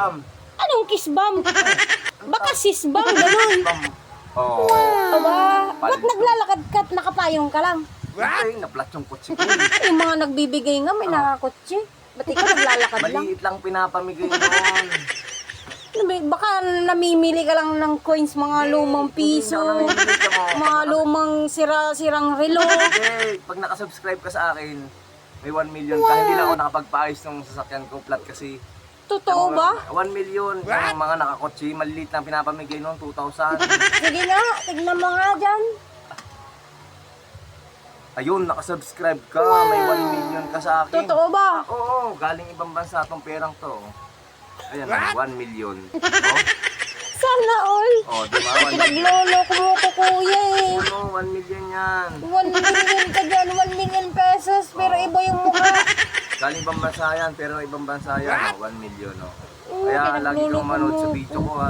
bomb. Anong kiss bomb? Baka sis bomb, ganun. Bomb. Oo. Aba, ba't naglalakad ka at nakapayong ka lang? Ay, naplat yung kotse ko. Yung mga nagbibigay nga may nakakotse. Ba't ikaw naglalakad lang? Maliit lang pinapamigay noon. Baka namimili ka lang ng coins, mga lumang piso, mga lumang sirang relo. Okay, pag nakasubscribe ka sa akin, may 1 million ka. Hindi lang ako nakapagpaayos ng sasakyan ko. Flat kasi. Totoo ba? 1 million. Yung mga nakakotse, maliliit lang pinapamigay noon, 2,000. Sige nga, tignan mo nga dyan. Ayun, nakasubscribe ka. May 1 million ka sa akin. Totoo ba? Oo, galing ibang bansa tong perang to. Ayan, 1 million. Oh, Sana all. di ba? 1 million. Pinaglolo ko mo ko kuya eh. Ano, 1 million yan. 1 million ka dyan, 1 million pesos, pero iba yung mukha. Galing ibang bansa yan, pero ibang bansa yan. 1 million. Kaya lagi Pinaglolo kang manood ko sa mo video ko. ko. Ha?